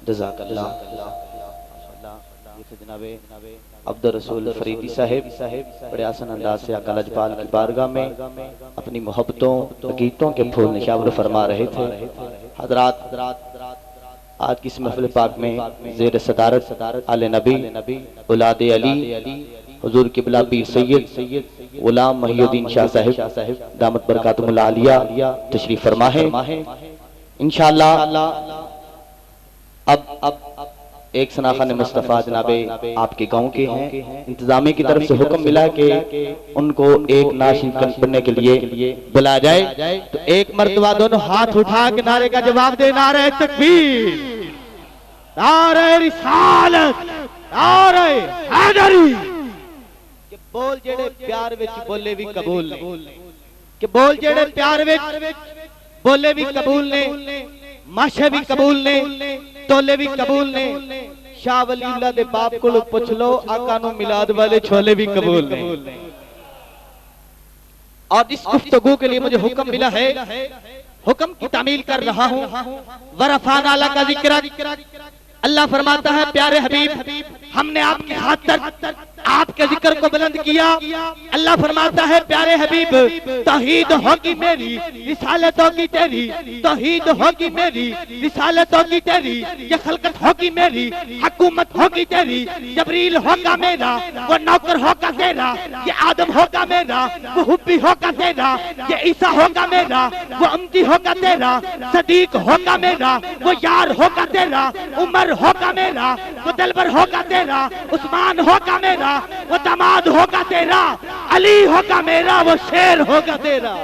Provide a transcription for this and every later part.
جزاک اللہ۔ یہ تھے جناب عبد الرسول فریدی صاحب، بڑے آسان انداز سے آقا لاجپال کی بارگاہ میں اپنی محبتوں عقیدتوں کے پھول نشاور فرما رہے تھے۔ حضرات، آج کی اس محفل پاک میں زیر صدارت آل نبی اولاد علی حضور قبلہ پیر سید غلام محی الدین شاہ صاحب دامت برکاتہم العالیہ تشریف فرما ہے۔ انشاءاللہ اب ایک ثناخان مصطفیٰ جناب آپ کے گاؤں کے ہیں، انتظامیہ کی طرف سے حکم ملا کہ ان کو ایک ناشید پڑھنے کے لیے بلایا جائے، تو ایک مرتبہ دونوں ہاتھ اٹھا کے نعرے کا جواب دے، نعرہ تکبیر، نعرہ رسالت، نعرہ حیدری۔ کہ بول جڑے پیار وچ بولے بھی قبول نے، کہ بول جڑے پیار وچ بولے بھی قبول نے، ماشے بھی قبول نے، تولے بھی قبول نے۔ شاہ ولی اللہ دے باپ کو پوچھ لو، آقا نو میلاد والے چھولے بھی قبول نے۔ اور اس گفتگو کے لیے مجھے حکم ملا ہے، حکم کی تعمیل کر رہا ہوں۔ ورفعنا لک ذکرک، اللہ فرماتا ہے پیارے حبیب ہم نے آپ کی خاطر آپ کے ذکر کو بلند کیا۔ اللہ فرماتا ہے پیارے حبیب توحید ہوگی میری، رسالت ہوگی تیری، توحید ہوگی میری، رسالت ہوگی تیری، یہ خلقت ہوگی میری، حکومت ہوگی تیری، جبریل ہوگا میرا، وہ نوکر ہوگا تیرا، یہ آدم ہوگا میرا، وہ حبی ہوگا تیرا، یہ عیسیٰ ہوگا میرا، وہ امتی ہوگا تیرا، صدیق ہوگا میرا، وہ یار ہوگا تیرا، عمر ہوگا میرا، وہ دلبر ہوگا تیرا، عثمان ہوگا میرا، وہ داماد ہوگا تیرا، علی ہوگا میرا، وہ شیر ہوگا تیرا،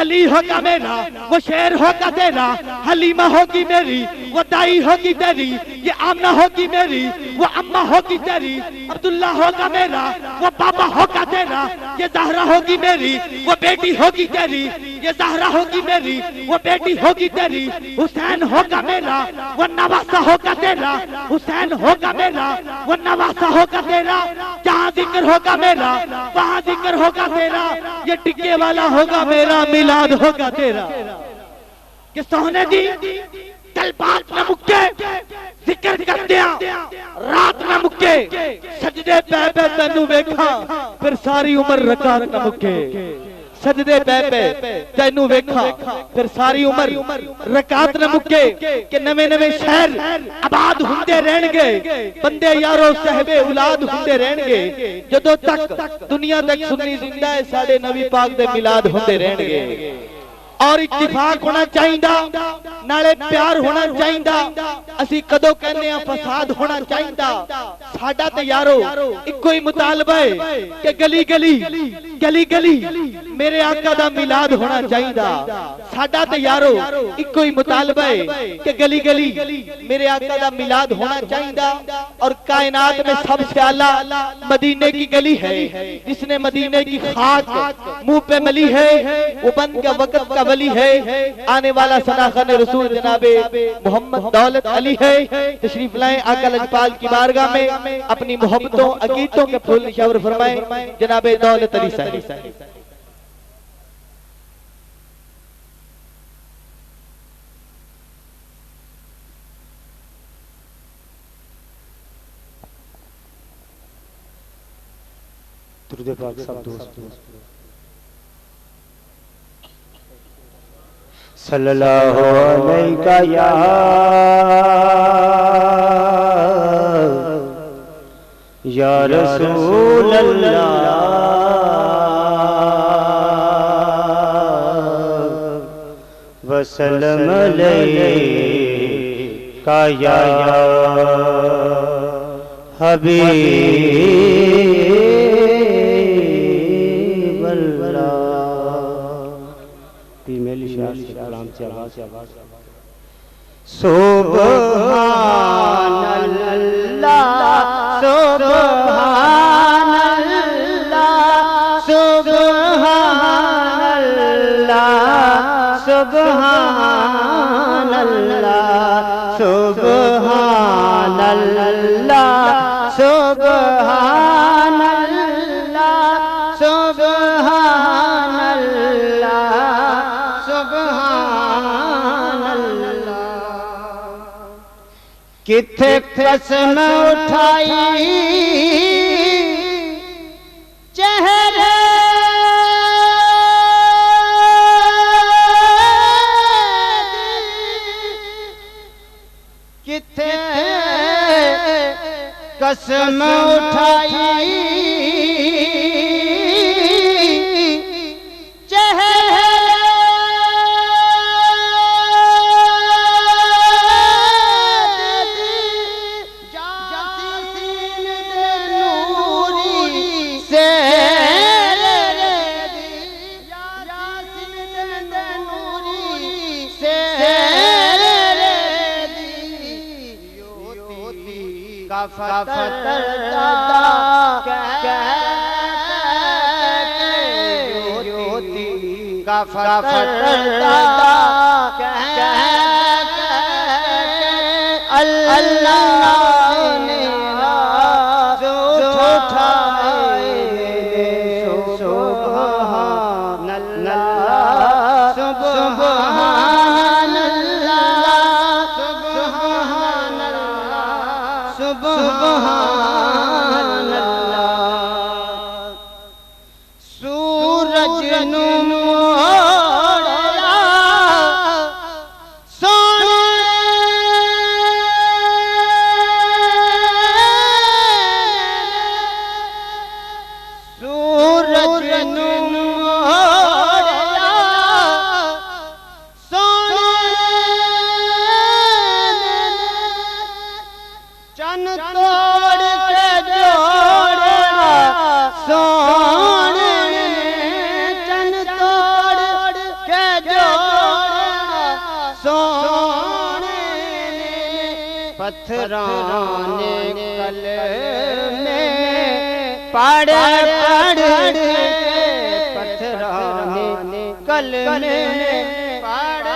علی ہوگا میرا، وہ شیر ہوگا تیرا، حلیمہ ہوگی میری، وہ دائی ہوگی تیری، یہ آمنہ ہوگی میری، وہ اممہ ہوگی تیری، عبداللہ ہوگا میرا، وہ بابا ہوگا تیرا، یہ زہرہ ہوگی میری، وہ بیٹی ہوگی تیری، یہ زہرہ ہوگی میری، وہ بیٹی ہوگی تیری، حسین ہوگا میرا، وہ نواسہ ہوگا تیرا، حسین ہوگا میرا، وہ نواسہ ہوگا تیرا، جہاں ذکر ہوگا میرا وہاں ذکر ہوگا تیرا، یہ ٹکے والا ہوگا میرا، میلاد ہوگا تیرا۔ کہ سونے دی کل بات نہ مکے، ذکر کر دیا رات نہ مکے، سجدے پہ پہ تینوں ویکھا پھر ساری عمر رکعت نہ مکے، سجدے پہ پہ تینوں ویکھا پھر ساری عمر رکعت نہ مکے۔ کہ نوے نوے شہر آباد ہوندے رہن گے، بندے یارو صحب اولاد ہوندے رہن گے، جدوں تک دنیا تک سنی زندہ ہے ساڑھے نبی پاک دے میلاد ہوندے رہن گے۔ اور اتفاق ہونا چاہیندہ، نالے پیار ہونا چاہیندہ، اسی کدو کہنے ہیں فساد ہونا چاہیندہ۔ ساڑھا تے یارو ایک کوئی مطالبہ ہے کہ گلی گلی گلی گلی میرے آقا دا میلاد ہونا چاہیندہ۔ ساڑھا تے یارو ایک کوئی مطالبہ ہے کہ گلی گلی میرے آقا دا میلاد ہونا چاہیندہ۔ اور کائنات میں سب سے اعلیٰ مدینے کی گلی ہے، جس نے مدینے کی خاک منہ پہ ملی ہے وہ بند کا وقت کا ولی ہے۔ آنے والا ثناخان رسول جناب محمد دولت علی ہے، تشریف لائیں آقا لاجپال کی بارگاہ میں اپنی محبتوں عقیدتوں کے پھول نشاور فرمائیں جناب دولت علی صاحب۔ درود پاک سب دوست صلی اللہ علیہ یا رسول اللہ وسلم علیہ یا حبیب اللہ۔ فیمیل شاعر کلام سے آواز سبحان اللہ سبحان اللہ سبحان اللہ سبحان اللہ سبحان اللہ سبحان اللہ سبحان اللہ سبحان اللہ۔ کتھے قسم اٹھائی چہرے کتھے قسم اٹھائی اللہ نے سبحان اللہ سبحان اللہ سبحان اللہ سبحان اللہ سورج پتھران کل میں پڑھ پتھران کل میں پڑھ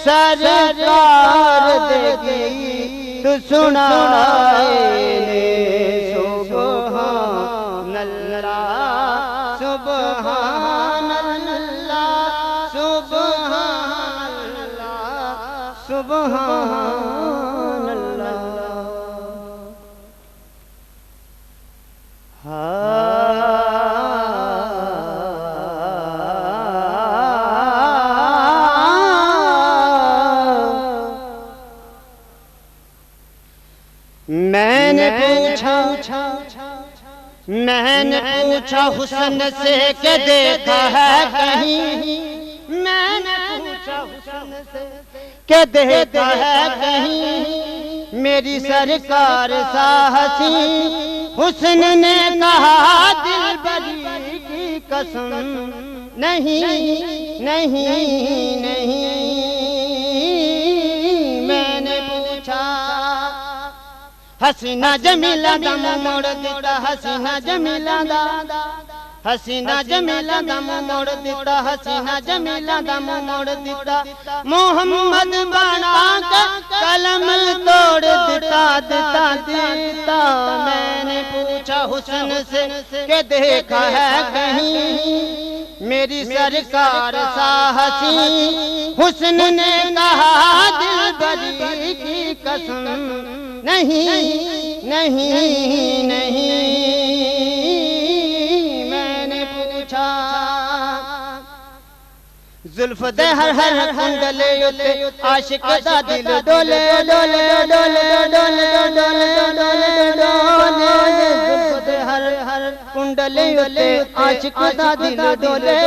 سرکار دیکھی تو سنائے سبحان اللہ سبحان اللہ سبحان اللہ سبحان اللہ میں نے پوچھا حسن سے کہ دیکھا ہے کہیں میں نے پوچھا حسن سے کہ دیکھا ہے کہیں میری سرکار سا حسین حسن نے کہا دل بری کی قسم نہیں نہیں نہیں میں نے پوچھا حسینہ جمیلہ دا موڑ دیتا حسینہ جمیلہ دا حسینہ جمیلہ دا موڑ دیتا حسینہ جمیلہ دا موڑ دیتا محمد بنا کا قلم توڑ دیتا دیتا دیتا میں نے پوچھا حسن سے کہ دیکھا ہے کہیں میری سرکار سا حسین حسن نے کہا دل بری کی قسم نہیں نہیں نہیں میں نے پوچھا زلف دے ہر کنڈلے اتے عاشق دا دل ڈولے ڈولے ڈولے ڈولے ڈولے ڈولے ڈولے زلف دے ہر کنڈلے اتے عاشق دا دل ڈولے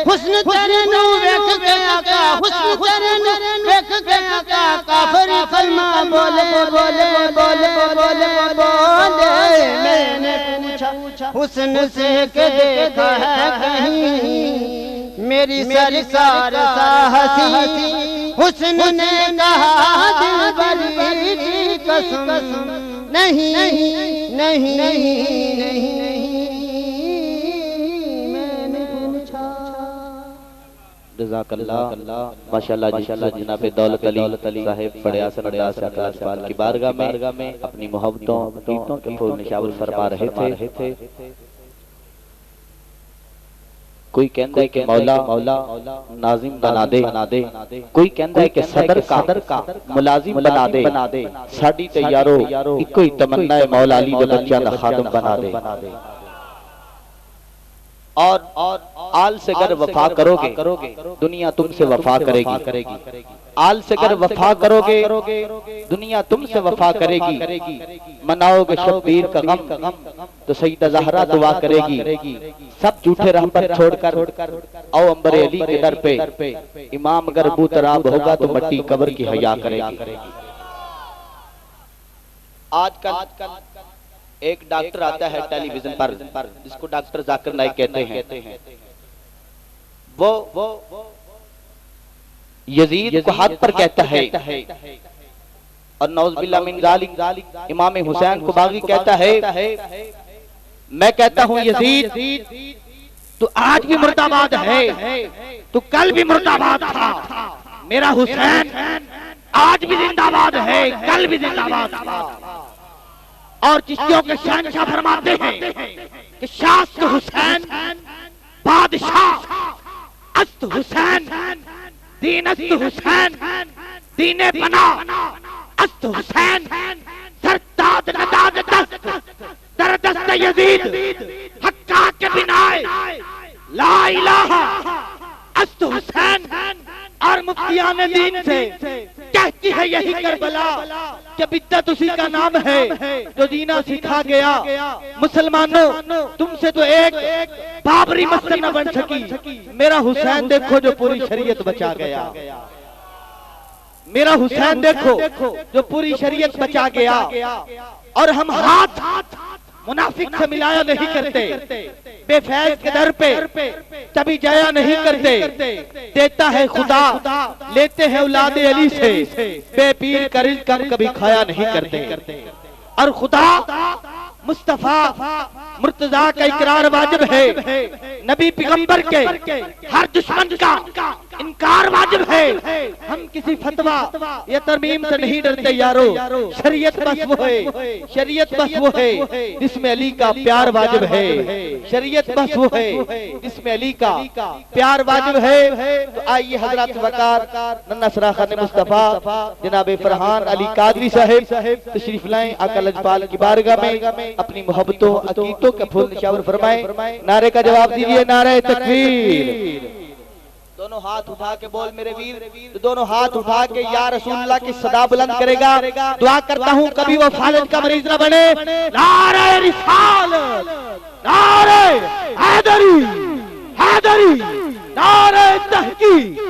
حسن تیرے نو ویکھ کے آقا حسن تیرے نو ویکھ کے آقا کافر کلمہ بولے بولے بولے بولے بولے میں نے پوچھا حسن سے کہ دیکھا ہے کہیں میری سرکار سا حسین حسن نے کہا دل بری کی قسم نہیں نہیں نہیں میں نے پوچھا جزاک اللہ ماشاءاللہ جناب دولت علی صاحب بڑے آسن انداز سے اقبال کی بارگاہ میں اپنی محبتوں گیتوں کے پھول نشاور فرما رہے تھے کوئی کہندا ہے کہ مولا ناظم بنا دے، کوئی کہندا ہے کہ صدر کا ملازم بنا دے، ساڈی تے یارو اکو ہی تمنا ہے مولا علی دے بچیاں دا خادم بنا دے۔ اور آل سے اگر وفا کرو گے دنیا تم سے وفا کرے گی، آل سے اگر وفا کرو گے دنیا تم سے وفا کرے گی، مناؤ گے شبیر کا غم تو سیدہ زہرا دعا کرے گی، سب جھوٹے راہ پر چھوڑ کر او امبر علی کے در پہ، امام اگر بو تراب ہوگا تو مٹی قبر کی حیا کرے گی۔ آج کل ایک ڈاکٹر آتا ہے ٹیلی ویژن پر جس کو ڈاکٹر ذاکر نائک کہتے ہیں، وہ یزید کو ہاتھ پر کہتا ہے اور نعوذ باللہ من ذالک امام حسین کو باغی کہتا ہے۔ میں کہتا ہوں یزید تو آج بھی مرد آباد ہے، تو کل بھی مرد آباد تھا، میرا حسین آج بھی زندہ آباد ہے، کل بھی زندہ آباد تھا۔ اور چشتیوں کے شہنشاہ فرماتے ہیں کہ شاست حسین بادشاہ است حسین، دین است حسین، دین بنا است حسین، سرداد نداد دست در دست یزید، حقا کے بنائے لا الہ است حسین۔ اور مفتیان دین سے کہتی ہے یہی کربلا کہ بدعت اسی کا نام ہے جو دینہ سکھا گیا۔ مسلمانوں تم سے تو ایک بابری مسجد نہ بن سکی، میرا حسین دیکھو جو پوری شریعت بچا گیا، میرا حسین دیکھو جو پوری شریعت بچا گیا۔ اور ہم ہاتھ منافق سے ملایا نہیں کرتے، بے فیض کے در پہ کبھی جایا نہیں کرتے، دیتا ہے خدا لیتے ہیں اولاد علی سے، بے پیر کا رزق ہم کبھی کھایا نہیں کرتے۔ اور خدا مصطفیٰ مرتضیٰ کا اقرار واجب ہے، نبی پیغمبر کے ہر دشمن کا انکار واجب ہے۔ ہم کسی فتویٰ یا ترمیم سے نہیں ڈرتے یارو، شریعت بس وہ ہے، شریعت بس وہ ہے جس میں علی کا پیار واجب ہے، شریعت بس وہ ہے جس میں علی کا پیار واجب ہے۔ تو آئیے حضرات وقار ننہ سراخان مصطفیٰ جناب فرحان علی قادری صاحب تشریف لائیں، آقا لجپال کی بارگاہ میں اپنی محبتوں عقیدتوں کا پھول نشاور فرمائیں۔ نعرے کا جواب دیجئے، نعرہ تکبیر۔ دونوں ہاتھ اٹھا کے بول میرے ویر، دونوں ہاتھ اٹھا کے یا رسول اللہ کی صدا بلند کرے گا۔ دعا کرتا ہوں کبھی وہ فالج کا مریض نہ بنے۔ نعرہ رسالت، نعرہ حیدری، حیدری، نعرہ تحقیق۔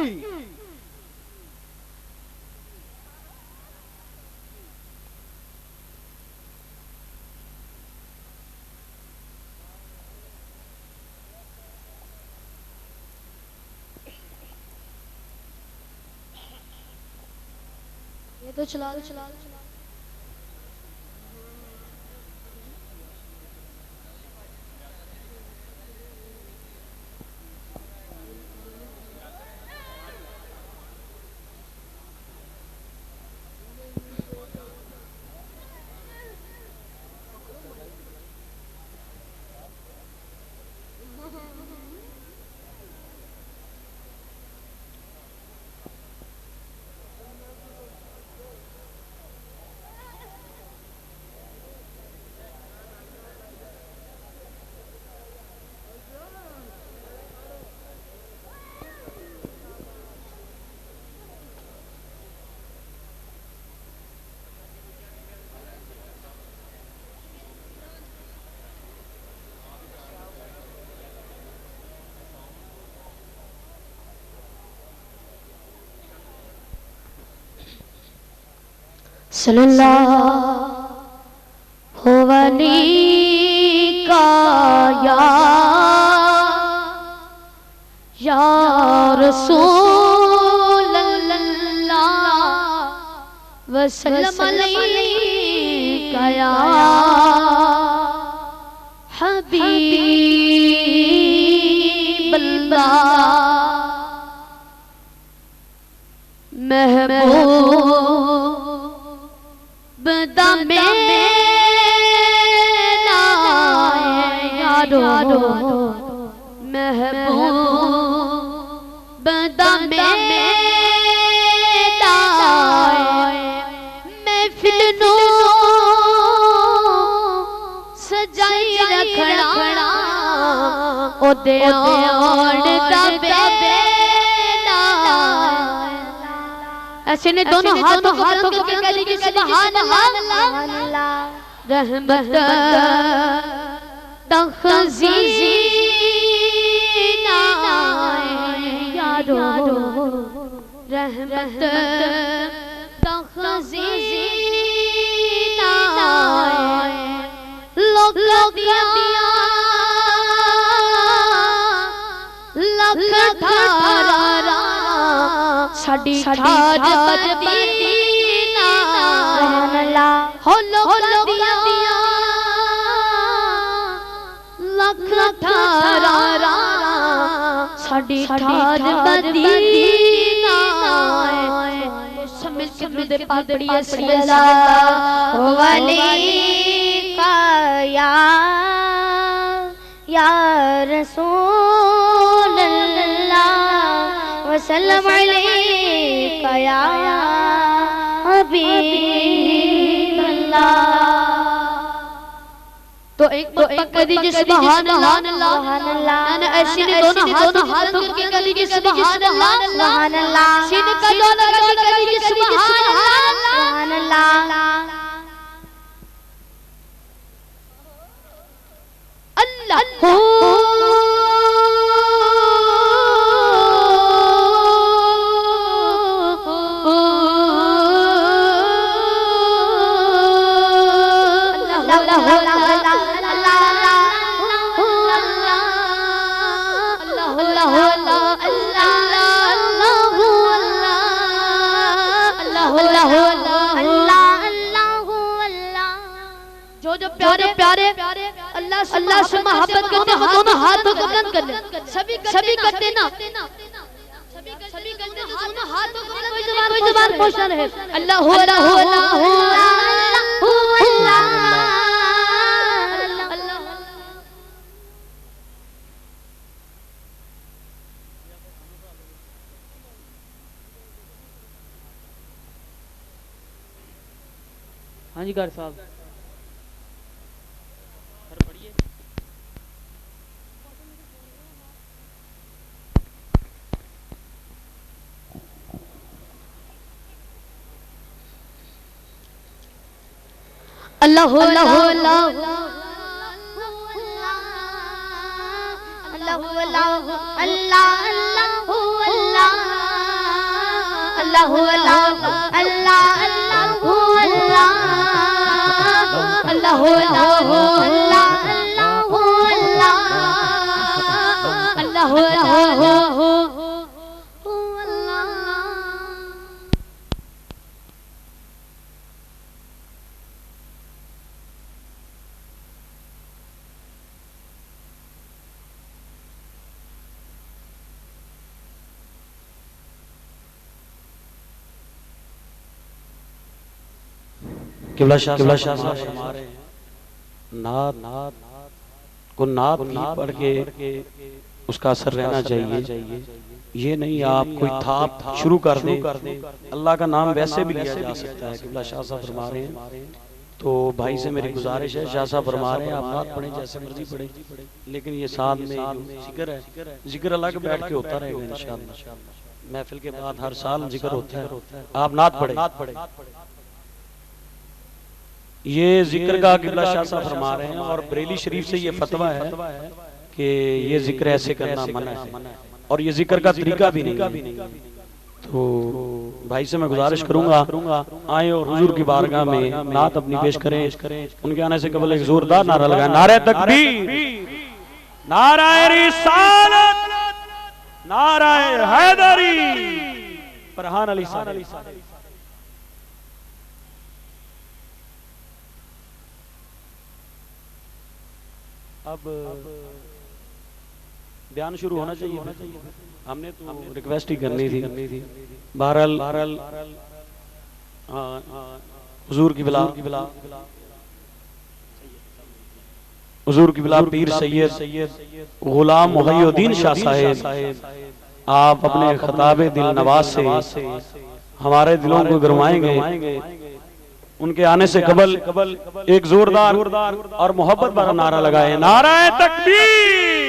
تو چلا صلی اللہ علیہ یا رسول اللہ وسلم علیکہ یا حبیب اللہ محبوب بدامے محبوب دے آن دا بینا ایسے نے دونوں ہاتھوں کے کہہ لیجئے سبحان اللہ رحمت دا خزینہ یارو رحمت دا خزینہ لوگ دیا لکھ دھارا ساڑی ٹھار مدینہ ہو لوگ دیا لکھ دھارا ساڑی ٹھار مدینہ سمجھ کے درود پاک پڑھیے صلی یا رسول اللہ وسلم علیکہ یا حبیب اللہ. تو ایک بار کہہ دیجئے سبحان اللہ. ایسی نے دونوں ہاتھوں کے کہہ دیجئے سبحان اللہ. سینے کا دونوں کہہ دیجئے سبحان اللہ. اللہ جو پیارے پیارے اللہ سے محبت کرتے ہیں دونوں ہاتھوں کو بلند کر لیں. سبھی کرتے نا سبھی کرتے دونوں ہاتھوں کو بلند کوئی زبان پوچھنا رہے. اللہ اللہ اللہ اللہ ہاں جی قاری صاحب اللہ اللہ اللہ اللہ اللہ قبلہ شاہ صاحب ہمارے نعت کو نعت پڑھ کے اس کا اثر رہنا چاہیے. یہ نہیں آپ کوئی تھاپ شروع کر دیں. اللہ کا نام ویسے بھی لیا جا سکتا ہے. قبلہ شاہ صاحب فرما رہے ہیں تو بھائی سے میری گزارش ہے. شاہ صاحب فرما رہے ہیں آپ نعت پڑھیں جیسے مرضی پڑھیں لیکن یہ ساتھ میں ذکر ہے. ذکر اللہ کے بیٹھ کے ہوتا رہے گا انشاءاللہ. محفل کے بعد ہر سال ذکر ہوتا ہے. آپ نعت پڑھیں. یہ ذکر کا قبلہ شاہ صاحب فرما رہے ہیں اور بریلی شریف سے یہ فتویٰ ہے کہ یہ ذکر ایسے کرنا منع ہے اور یہ ذکر کا طریقہ بھی نہیں. تو بھائی سے میں گزارش کروں گا آئیں اور حضور کی بارگاہ میں نعت اپنی پیش کریں. ان کے آنے سے قبل ایک زوردار نعرہ لگائیں. نعرہ تکبیر، نعرہ رسالت، نعرہ حیدری، فرحان علی صاحب. اب بیان شروع ہونا چاہیے. ہم نے تو ریکویسٹ ہی کرنی تھی. بہرحال حضور کی بلا پیر سید غلام محی الدین شاہ صاحب آپ اپنے خطاب دل نواز سے ہمارے دلوں کو گرمائیں گے. ان کے آنے سے قبل ایک زوردار اور محبت بھرا نعرہ لگائے. نعرہ تکبیر،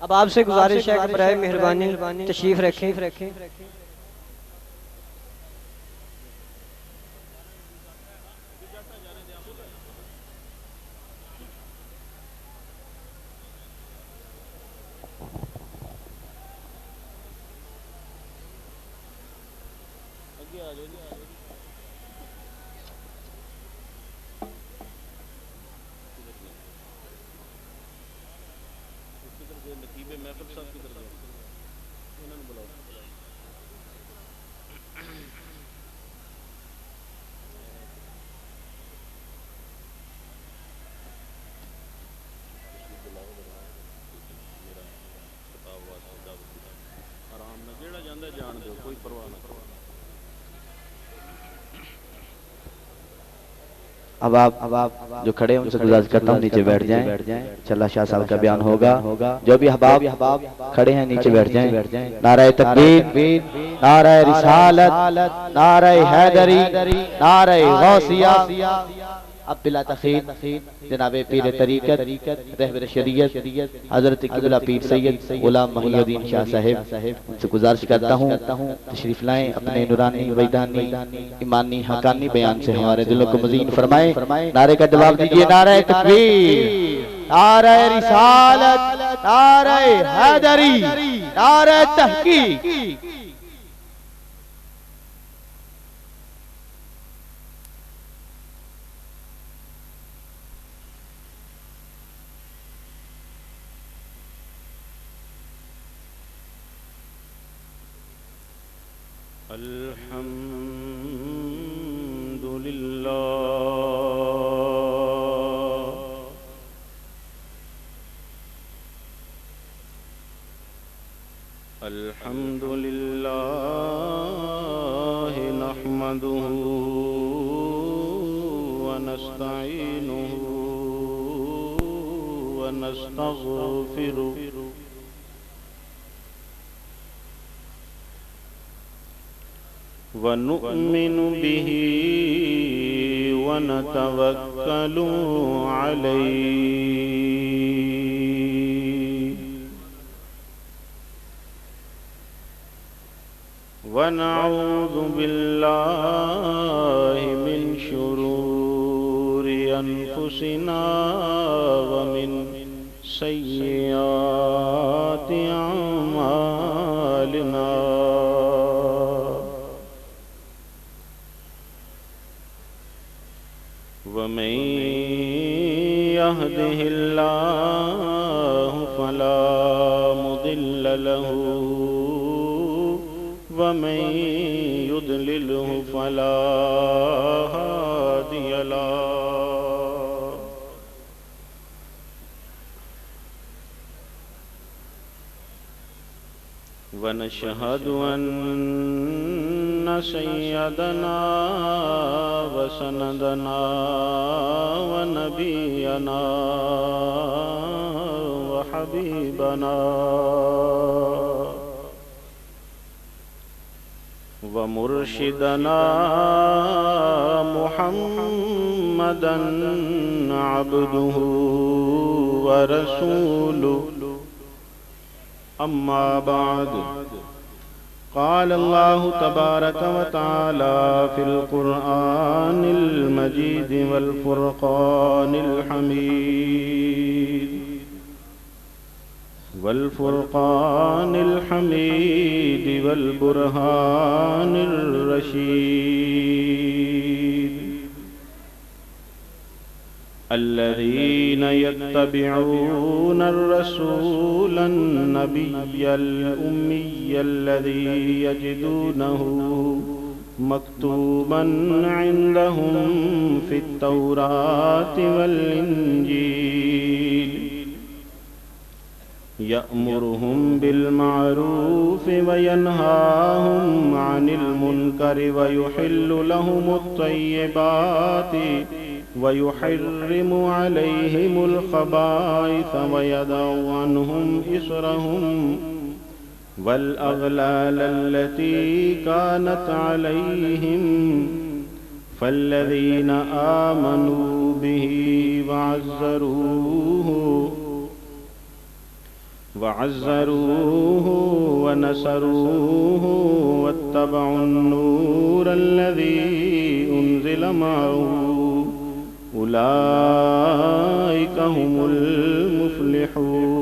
اب آپ سے گزارش ہے کہ برائے مہربانی تشریف رکھیں۔ اب آپ جو کھڑے ہیں ان سے گزارش کرتا ہوں نیچے بیٹھ جائیں، چلا شاہ صاحب کا بیان ہوگا۔ جو بھی احباب کھڑے ہیں نیچے بیٹھ جائیں۔ نعرہ تکبیر، نعرہ رسالت، نعرہ حیدری، نعرہ غوثیہ۔ اب بلا تخیر جناب پیر طریقت رہبر شریعت حضرت قبلہ پیر سید غلام محی الدین شاہ صاحب ان سے گزارش کرتا ہوں تشریف لائیں، اپنے نورانی ویدانی ایمانی حقانی بیان سے ہمارے دلوں کو مزین فرمائیں۔ نعرے کا جواب دیجئے، نعرہ تکبیر، نعرہ رسالت، نعرہ حیدری، نعرہ تحقیق۔ الحمد للہ الحمد للہ نحمده ونستعینه ونستغفره ونؤمن به ونتوكل عليه ونعوذ بالله من شرور أنفسنا ومن سيئات أعمالنا ومن يهده الله فلا مضل له ومن يضلله فلا هادي له ونشهد أن سيدنا وسندنا ونبينا وحبيبنا ومرشدنا محمدا عبده ورسوله أما بعد قال الله تبارك وتعالى في القرآن المجيد والفرقان الحميد والبرهان الرشيد الذين يتبعون الرسول النبي الأمي الذي يجدونه مكتوبا عندهم في التوراة والإنجيل يأمرهم بالمعروف وينهاهم عن المنكر ويحل لهم الطيبات ويحرم عليهم الخبائث ويضع عنهم إصرهم والأغلال التي كانت عليهم فالذين آمنوا به وعزروه ونصروه واتبعوا النور الذي أنزل معه أولئك هم المفلحون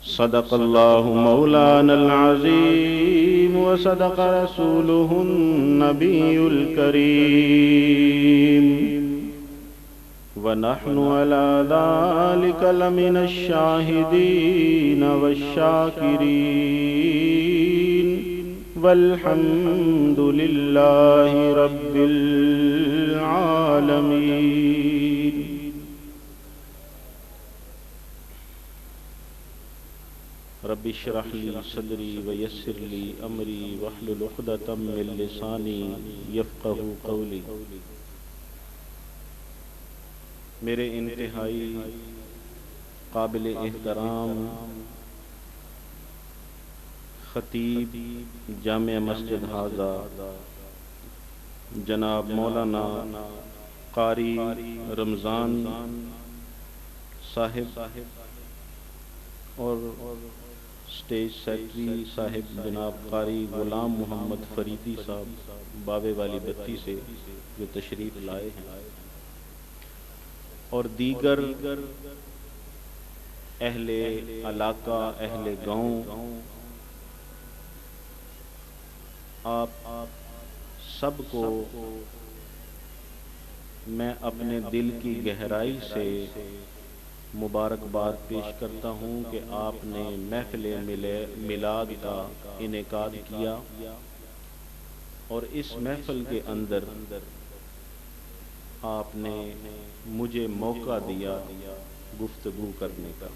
صدق الله مولانا العظيم وصدق رسوله النبي الكريم ونحن على ذلك لمن الشاهدين والشاكرين والحمد لله رب العالمين. رب اشرح لي صدري ويسر لي امري واحلل عقدة من لساني يفقهوا قولي. میرے انتہائی قابل احترام خطیب جامع مسجد حاضہ جناب مولانا قاری رمضان صاحب اور اسٹیج سیکرٹری صاحب جناب قاری غلام محمد فریدی صاحب بابے والی بتی سے جو تشریف لائے ہیں، اور دیگر اہل علاقہ اہل گاؤں، آپ سب کو میں اپنے دل کی گہرائی سے مبارکباد پیش کرتا ہوں کہ آپ نے محفل میلاد کا انعقاد کیا اور اس محفل کے اندر آپ نے مجھے موقع دیا گفتگو کرنے کا.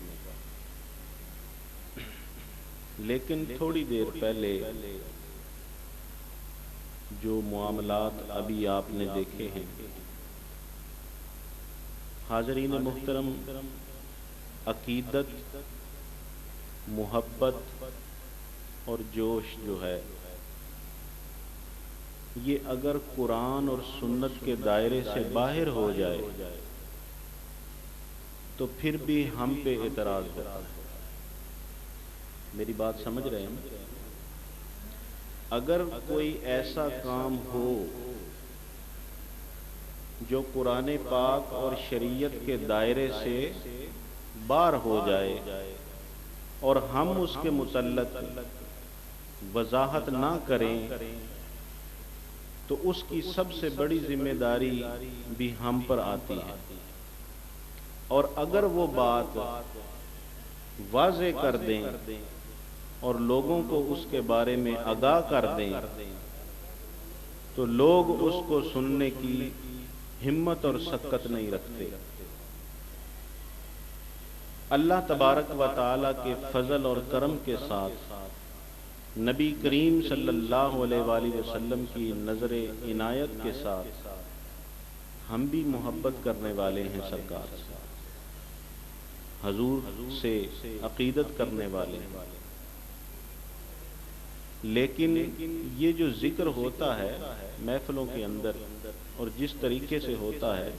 لیکن تھوڑی دیر پہلے جو معاملات ابھی آپ نے دیکھے ہیں، حاضرین محترم، عقیدت، محبت اور جوش جو ہے، یہ اگر قرآن اور سنت کے دائرے سے باہر ہو جائے تو پھر بھی ہم پہ اعتراض ہوتا ہے. میری بات سمجھ رہے ہیں؟ اگر کوئی ایسا کام ہو جو قرآن پاک اور شریعت کے دائرے سے باہر ہو جائے اور ہم اس کے متعلق وضاحت نہ کریں تو اس کی سب سے بڑی ذمہ داری بھی ہم پر آتی ہے. اور اگر وہ بات واضح کر دیں اور لوگوں کو اس کے بارے میں آگاہ کر دیں تو لوگ اس کو سننے کی ہمت اور سکت نہیں رکھتے. اللہ تبارک و تعالی کے فضل اور کرم کے ساتھ نبی کریم صلی اللہ علیہ وآلہ وسلم کی نظر عنایت کے ساتھ ہم بھی محبت کرنے والے ہیں سرکار سے، حضور سے عقیدت کرنے والے ہیں. لیکن یہ جو ذکر ہوتا ہے محفلوں کے اندر اور جس طریقے سے ہوتا ہے،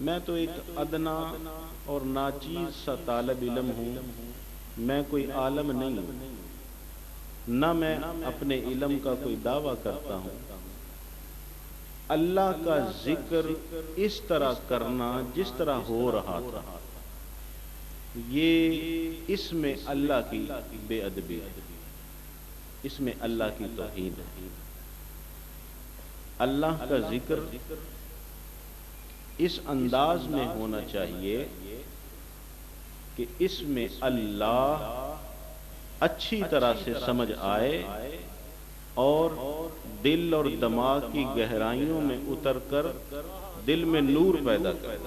میں تو ایک ادنا اور ناچیز سا طالب علم ہوں، میں کوئی عالم نہیں ہوں، نہ میں اپنے علم کا کوئی دعویٰ کرتا ہوں. اللہ کا ذکر اس طرح کرنا جس طرح ہو رہا تھا، یہ اس میں اللہ کی بے ادبی ہے، اس میں اللہ کی توہین ہے. اللہ کا ذکر اس انداز میں ہونا چاہیے کہ اس میں اللہ اچھی طرح سے سمجھ آئے اور دل اور دماغ کی گہرائیوں میں اتر کر دل میں نور پیدا کرے.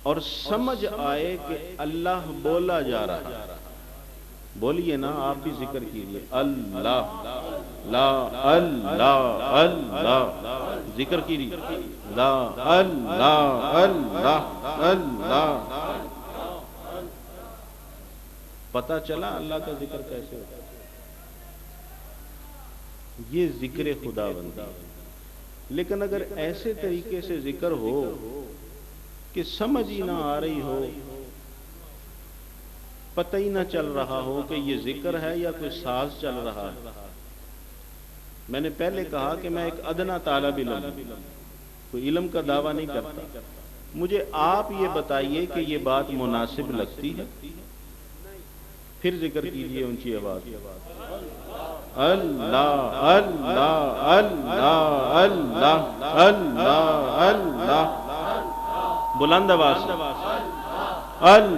اور سمجھ آئے کہ اللہ بولا جا رہا ہے. بولیے نا آپ بھی ذکر کیجیے اللہ لا اللہ اللہ ذکر کیجیے لا اللہ اللہ اللہ. پتہ چلا اللہ کا ذکر کیسے ہوتا ہے. یہ ذکر خدا بندی. لیکن اگر ایسے طریقے سے ذکر ہو کہ سمجھ ہی نہ آ رہی ہو، پتہ ہی نہ چل رہا ہو کہ یہ ذکر ہے یا کوئی ساز چل رہا ہے. میں نے پہلے کہا کہ میں ایک ادنا طالب علم، کوئی علم کا دعویٰ نہیں کرتا. مجھے آپ یہ بتائیے کہ یہ بات مناسب لگتی ہے. پھر ذکر کیجیے اونچی آواز اللہ اللہ اللہ اللہ اللہ اللہ. بلند آواز اللہ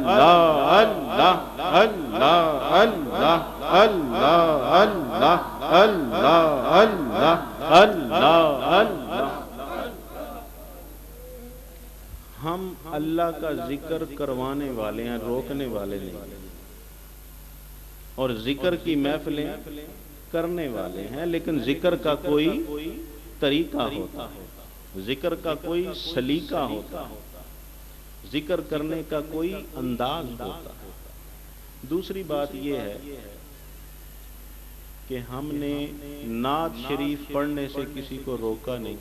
اللہ اللہ اللہ اللہ اللہ اللہ اللہ اللہ اللہ. ہم اللہ کا ذکر کروانے والے ہیں، روکنے والے نہیں. اور ذکر کی محفلیں کرنے والے ہیں، لیکن ذکر کا کوئی طریقہ ہوتا ہے، ذکر کا کوئی سلیقہ ہوتا ہے، ذکر کرنے کا کوئی انداز ہوتا ہے. دوسری بات یہ ہے کہ ہم نے نعت شریف پڑھنے سے کسی کو روکا نہیں.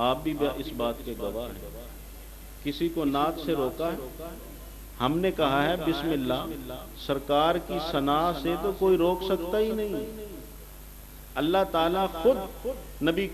آپ بھی اس بات کے گواہ ہیں. کسی کو نعت سے روکا ہے؟ ہم نے کہا ہے بسم اللہ. سرکار کی ثنا سے تو کوئی روک سکتا ہی نہیں. اللہ تعالیٰ خود نبی